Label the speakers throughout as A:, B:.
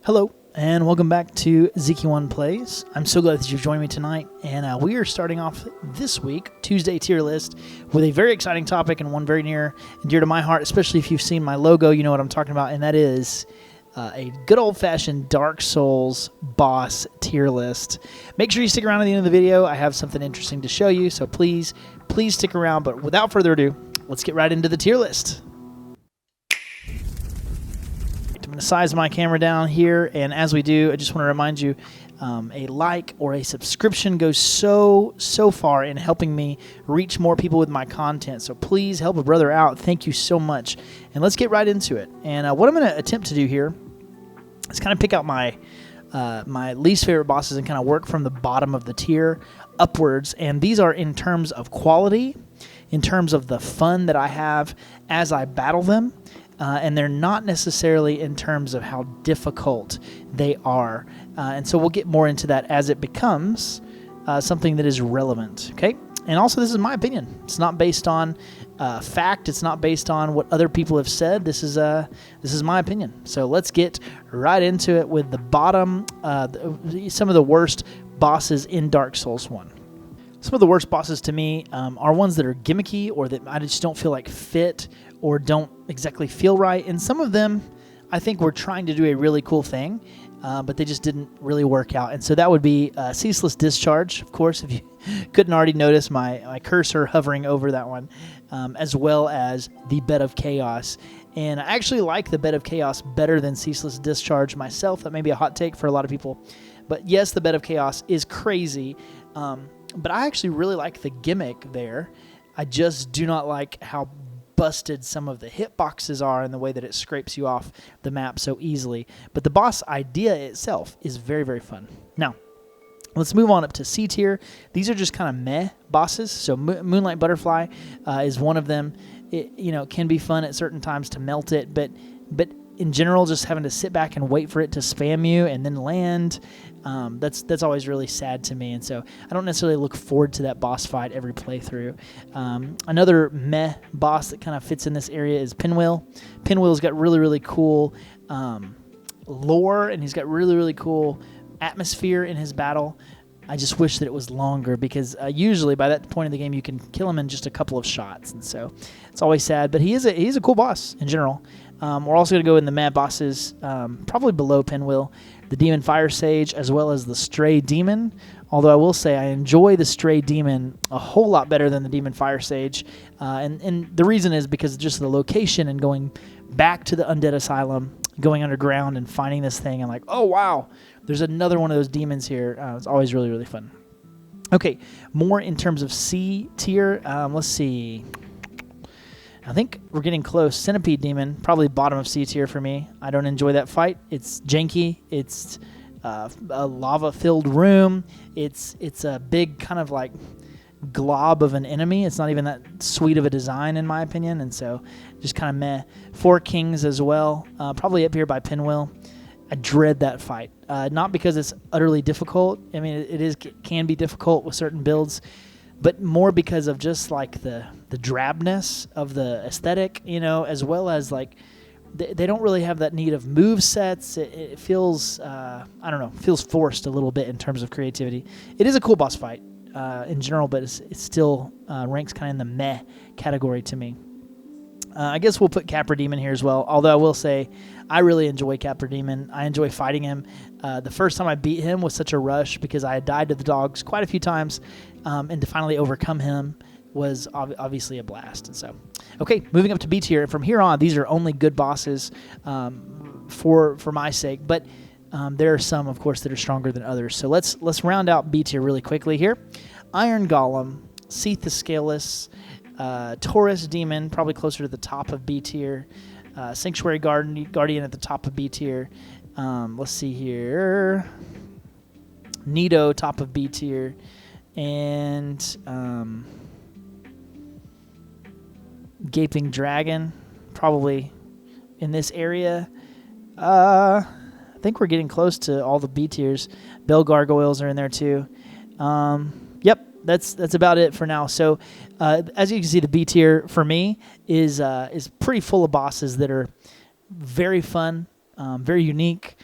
A: Hello, and welcome back to ZK1 Plays. I'm so glad that you've joined me tonight, and we are starting off this week, Tuesday tier list, with a very exciting topic and one very near and dear to my heart, especially if you've seen my logo, you know what I'm talking about, and that is a good old-fashioned Dark Souls boss tier list. Make sure you stick around to the end of the video. I have something interesting to show you, so please stick around, but without further ado, let's get right into the tier list. I'm going to size my camera down here, and as we do, I just want to remind you, a like or a subscription goes so far in helping me reach more people with my content, so please help a brother out. Thank you so much, and let's get right into it. And what I'm going to attempt to do here is kind of pick out my my least favorite bosses and kind of work from the bottom of the tier upwards, and these are in terms of quality, in terms of the fun that I have as I battle them, and they're not necessarily in terms of how difficult they are. And so we'll get more into that as it becomes something that is relevant, okay? And also, this is my opinion. It's not based on fact. It's not based on what other people have said. This is my opinion. So let's get right into it with the bottom, some of the worst bosses in Dark Souls 1. Some of the worst bosses to me are ones that are gimmicky or that I just don't feel like fit or don't exactly feel right. And some of them, I think, were trying to do a really cool thing, but they just didn't really work out. And so that would be Ceaseless Discharge, of course, if you couldn't already notice my cursor hovering over that one, as well as the Bed of Chaos. And I actually like the Bed of Chaos better than Ceaseless Discharge myself. That may be a hot take for a lot of people. But yes, the Bed of Chaos is crazy, but I actually really like the gimmick there. I just do not like how busted some of the hitboxes are and the way that it scrapes you off the map so easily. But the boss idea itself is very, very fun. Now, let's move on up to C tier. These are just kind of meh bosses. So Moonlight Butterfly is one of them. It can be fun at certain times to melt it, but in general, just having to sit back and wait for it to spam you and then land, that's always really sad to me. And so I don't necessarily look forward to that boss fight every playthrough. Another meh boss that kind of fits in this area is Pinwheel. Pinwheel's got really, really cool lore, and he's got really, really cool atmosphere in his battle. I just wish that it was longer because usually by that point in the game you can kill him in just a couple of shots, and so it's always sad. But he's a cool boss in general. We're also going to go in the mad bosses, probably below Pinwheel, the Demon Fire Sage, as well as the Stray Demon. Although I will say I enjoy the Stray Demon a whole lot better than the Demon Fire Sage, and the reason is because of just the location and going back to the Undead Asylum, going underground and finding this thing, and like, oh wow, there's another one of those demons here. It's always really, really fun. Okay, more in terms of C tier. Let's see. I think we're getting close. Centipede Demon, probably bottom of C tier for me. I don't enjoy that fight. It's janky. It's a lava-filled room. It's a big kind of like glob of an enemy. It's not even that sweet of a design in my opinion, and so just kind of meh. Four Kings as well, probably up here by Pinwheel. I dread that fight, not because it's utterly difficult. I mean, it can be difficult with certain builds, but more because of just like the drabness of the aesthetic, as well as like they don't really have that need of move sets. It feels, I don't know, feels forced a little bit in terms of creativity. It is a cool boss fight in general, but it still ranks kind of in the meh category to me. I guess we'll put Capra Demon here as well, although I will say I really enjoy Capra Demon. I enjoy fighting him. The first time I beat him was such a rush because I had died to the dogs quite a few times, and to finally overcome him was obviously a blast. And so, okay, moving up to B tier. From here on, these are only good bosses for my sake, but there are some, of course, that are stronger than others. So let's round out B tier really quickly here. Iron Golem, Seath the Scaleless, Taurus Demon, probably closer to the top of B tier. Sanctuary Guardian at the top of B tier. Let's see here. Nido, top of B tier. And Gaping Dragon, probably in this area. I think we're getting close to all the B tiers. Bell Gargoyles are in there too. Yep, that's about it for now. So as you can see, the B tier for me is pretty full of bosses that are very fun, very unique,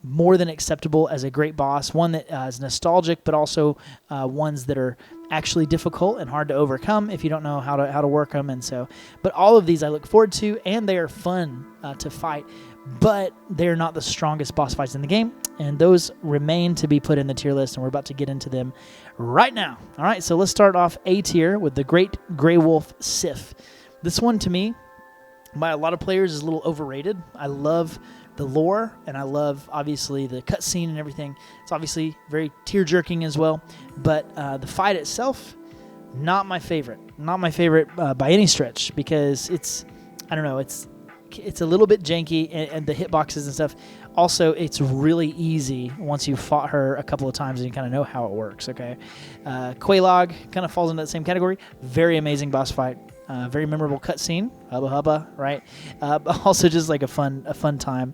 A: more than acceptable as a great boss, one that is nostalgic, but also ones that are actually difficult and hard to overcome if you don't know how to work them. And so, but all of these I look forward to, and they are fun to fight, but they're not the strongest boss fights in the game, and those remain to be put in the tier list, and we're about to get into them right now. All right, so let's start off A tier with the Great Grey Wolf Sif. This one, to me, by a lot of players, is a little overrated. I love the lore, and I love, obviously, the cutscene and everything. It's obviously very tear-jerking as well, but the fight itself, not my favorite. Not my favorite by any stretch, because it's, I don't know, it's a little bit janky, and the hitboxes and stuff. Also, it's really easy once you've fought her a couple of times and you kind of know how it works, okay? Quelaag kind of falls into that same category. Very amazing boss fight. Very memorable cutscene, hubba hubba, right? But also just like a fun time.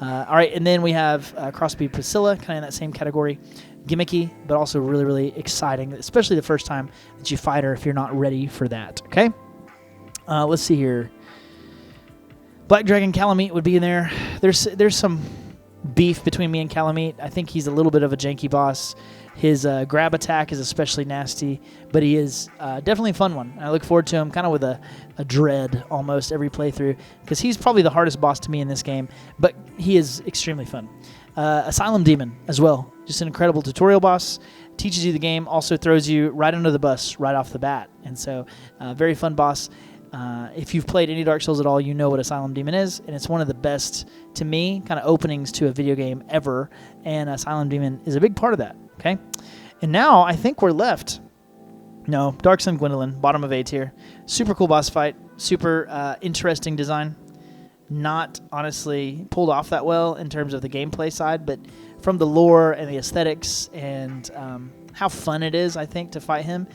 A: All right, and then we have Crossbeam Priscilla, kind of in that same category. Gimmicky, but also really, really exciting, especially the first time that you fight her if you're not ready for that, okay? Let's see here. Black Dragon Calamite would be in there. There's some beef between me and Calamite. I think he's a little bit of a janky boss. His grab attack is especially nasty, but he is definitely a fun one. I look forward to him kind of with a dread almost every playthrough, because he's probably the hardest boss to me in this game, but he is extremely fun. Asylum Demon as well. Just an incredible tutorial boss. Teaches you the game, also throws you right under the bus right off the bat. And so, very fun boss. If you've played any Dark Souls at all, you know what Asylum Demon is, and it's one of the best, to me, kind of openings to a video game ever, and Asylum Demon is a big part of that, okay? And now, I think we're left. No, Dark Sun Gwendolyn, bottom of A tier. Super cool boss fight, super interesting design. Not, honestly, pulled off that well in terms of the gameplay side, but from the lore and the aesthetics and how fun it is, I think, to fight him,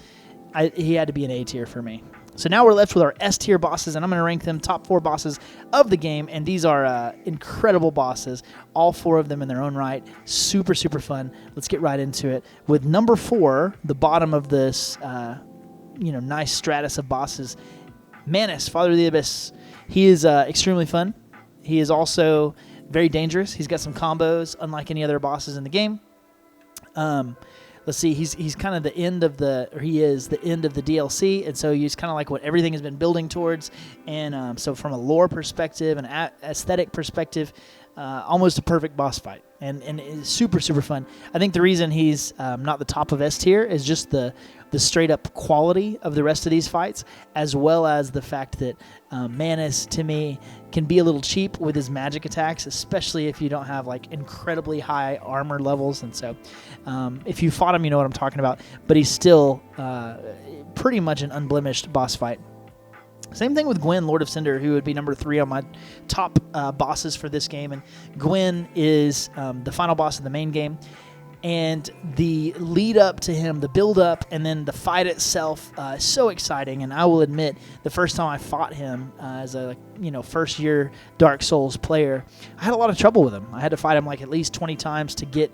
A: he had to be an A tier for me. So now we're left with our S tier bosses, and I'm going to rank them top 4 bosses of the game, and these are incredible bosses, all 4 of them in their own right. Super, super fun. Let's get right into it. With number 4, the bottom of this nice stratus of bosses, Manus, Father of the Abyss. He is extremely fun. He is also very dangerous. He's got some combos, unlike any other bosses in the game. Let's see, he's kind of the end of he is the end of the DLC, and so he's kind of like what everything has been building towards, and so from a lore perspective and aesthetic perspective, almost a perfect boss fight, and it's super, super fun. I think the reason he's not the top of S tier is just the straight up quality of the rest of these fights, as well as the fact that Manus, to me, can be a little cheap with his magic attacks, especially if you don't have like incredibly high armor levels. And so if you fought him, you know what I'm talking about, but he's still pretty much an unblemished boss fight. Same thing with Gwen, Lord of Cinder, who would be number 3 on my top bosses for this game. And Gwen is the final boss of the main game. And the lead up to him, the build up, and then the fight itself is so exciting. And I will admit, the first time I fought him as a first year Dark Souls player, I had a lot of trouble with him. I had to fight him like at least 20 times to get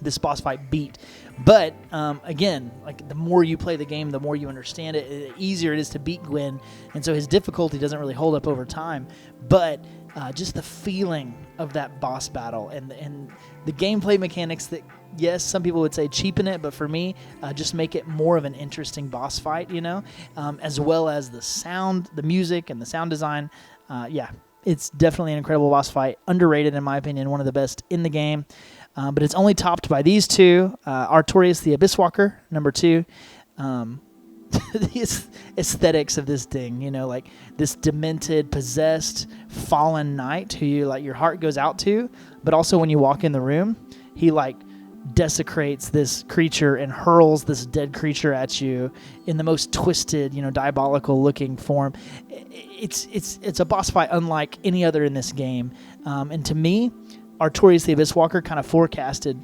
A: this boss fight beat. But again, like the more you play the game, the more you understand it, the easier it is to beat Gwen. And so his difficulty doesn't really hold up over time. But just the feeling of that boss battle and the gameplay mechanics that, yes, some people would say cheapen it, but for me, just make it more of an interesting boss fight, as well as the sound, the music, and the sound design. It's definitely an incredible boss fight. Underrated, in my opinion, one of the best in the game. But it's only topped by these 2. Artorias the Abyss Walker, number 2. The aesthetics of this thing, like this demented, possessed, fallen knight who your heart goes out to, but also when you walk in the room, he desecrates this creature and hurls this dead creature at you in the most twisted, diabolical looking form. It's a boss fight unlike any other in this game. And to me, Artorias the Abyss Walker kind of forecasted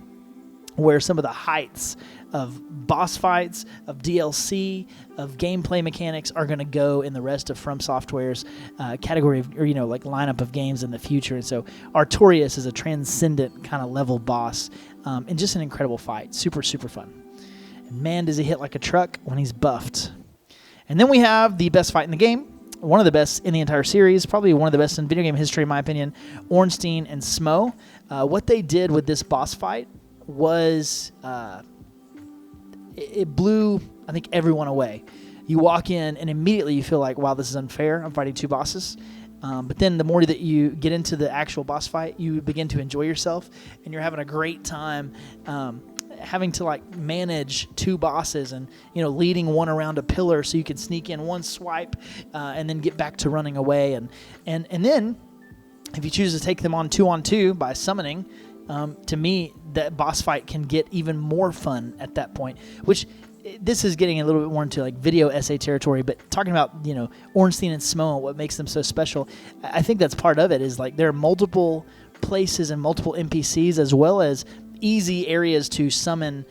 A: where some of the heights of boss fights, of DLC, of gameplay mechanics are going to go in the rest of From Software's category of, lineup of games in the future. And so Artorias is a transcendent kind of level boss, and just an incredible fight. Super, super fun. And man, does he hit like a truck when he's buffed. And then we have the best fight in the game, one of the best in the entire series, probably one of the best in video game history, in my opinion, Ornstein and Smo. What they did with this boss fight was it blew, I think, everyone away. You walk in and immediately you feel like, wow, this is unfair. I'm fighting two bosses. But then the more that you get into the actual boss fight, you begin to enjoy yourself, and you're having a great time having to like manage two bosses and, you know, leading one around a pillar so you can sneak in one swipe and then get back to running away. And then if you choose to take them on two by summoning, to me, that boss fight can get even more fun at that point, which this is getting a little bit more into like video essay territory, but talking about, you know, Ornstein and Smo, what makes them so special, I think that's part of it, is like there are multiple places and multiple NPCs as well as easy areas to summon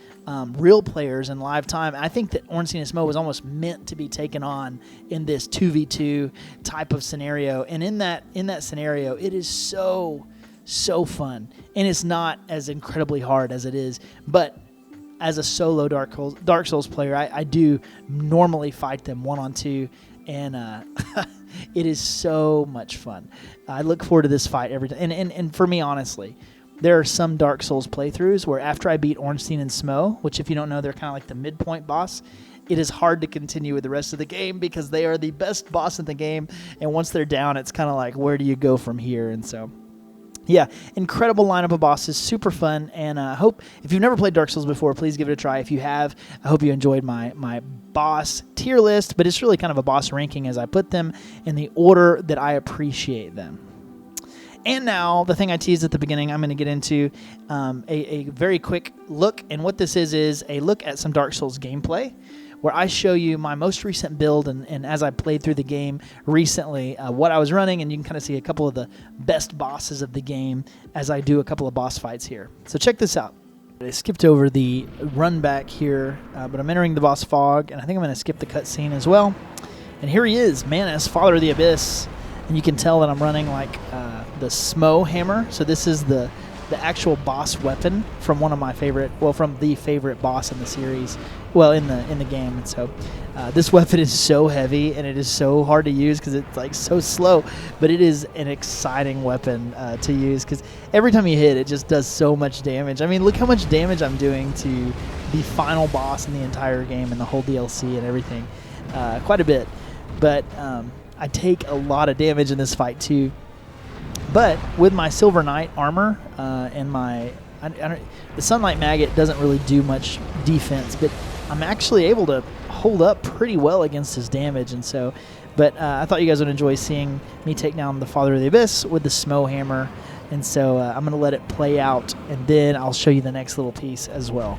A: real players in live time. I think that Ornstein and Smo was almost meant to be taken on in this 2v2 type of scenario, and in that scenario, it is so fun, and it's not as incredibly hard as it is, but as a solo Dark Souls player, I do normally fight them 1-on-2, and it is so much fun. I look forward to this fight every time. And for me, honestly, there are some Dark Souls playthroughs where after I beat Ornstein and Smo, which if you don't know, they're kind of like the midpoint boss, it is hard to continue with the rest of the game because they are the best boss in the game, and once they're down, it's kind of like, where do you go from here? And so, yeah, incredible lineup of bosses, super fun, and I hope if you've never played Dark Souls before, please give it a try. If you have, I hope you enjoyed my boss tier list, but it's really kind of a boss ranking as I put them in the order that I appreciate them. And now, the thing I teased at the beginning, I'm going to get into a very quick look, and what this is a look at some Dark Souls gameplay, where I show you my most recent build, and as I played through the game recently, what I was running, and you can kind of see a couple of the best bosses of the game as I do a couple of boss fights here. So check this out. I skipped over the run back here, but I'm entering the boss fog, and I think I'm going to skip the cutscene as well. And here he is, Manus, Father of the Abyss, and you can tell that I'm running like the Smo hammer. So this is the actual boss weapon from one of my favorite, from the favorite boss in the series, in the game. And so this weapon is so heavy and it is so hard to use because it's like so slow, but it is an exciting weapon to use because every time you hit it just does so much damage. I mean, look how much damage I'm doing to the final boss in the entire game and the whole DLC and everything. Quite a bit, but I take a lot of damage in this fight too. But with my Silver Knight armor and the Sunlight Maggot doesn't really do much defense, but I'm actually able to hold up pretty well against his damage. And so, but I thought you guys would enjoy seeing me take down the Father of the Abyss with the Smo hammer. And so I'm going to let it play out, and then I'll show you the next little piece as well.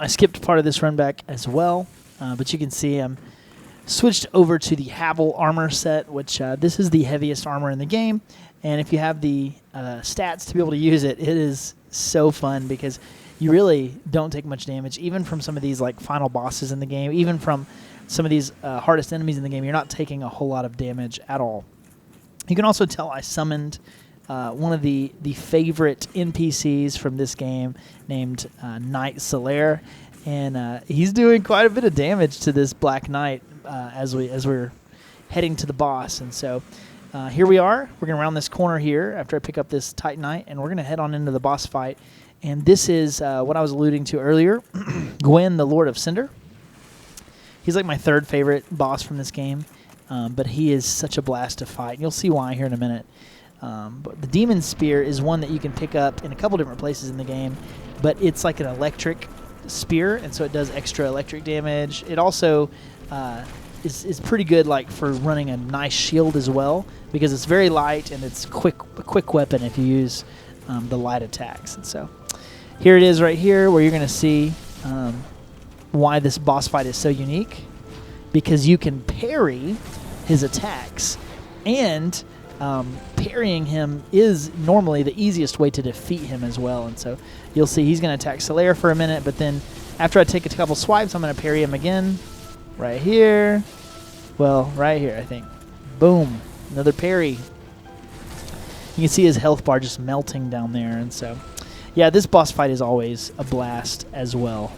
A: I skipped part of this run back as well, but you can see I'm switched over to the Havel armor set, which this is the heaviest armor in the game. And if you have the stats to be able to use it, it is so fun because you really don't take much damage, even from some of these like final bosses in the game, even from some of these hardest enemies in the game. You're not taking a whole lot of damage at all. You can also tell I summoned one of the favorite NPCs from this game named Knight Solaire, and he's doing quite a bit of damage to this Black Knight as we're heading to the boss. And so here we are. We're going to round this corner here after I pick up this Titanite, and we're going to head on into the boss fight. And this is what I was alluding to earlier, Gwen, the Lord of Cinder. He's like my third favorite boss from this game, but he is such a blast to fight. And you'll see why here in a minute. But the Demon Spear is one that you can pick up in a couple different places in the game, but it's like an electric spear, and so it does extra electric damage. It also is pretty good like for running a nice shield as well, because it's very light and it's a quick weapon if you use the light attacks. And so here it is right here where you're going to see why this boss fight is so unique, because you can parry his attacks, and parrying him is normally the easiest way to defeat him as well. And so you'll see he's going to attack Solaire for a minute, but then after I take a couple swipes, I'm going to parry him again. Right here. Well, right here, I think. Boom. Another parry. You can see his health bar just melting down there. And so, yeah, this boss fight is always a blast as well.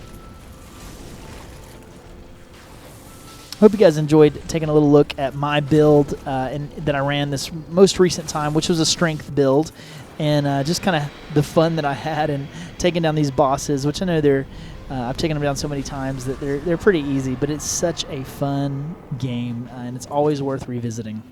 A: Hope you guys enjoyed taking a little look at my build that I ran this most recent time, which was a strength build, and just kind of the fun that I had in taking down these bosses, which I know they're I've taken them down so many times that they're pretty easy, but it's such a fun game, and it's always worth revisiting.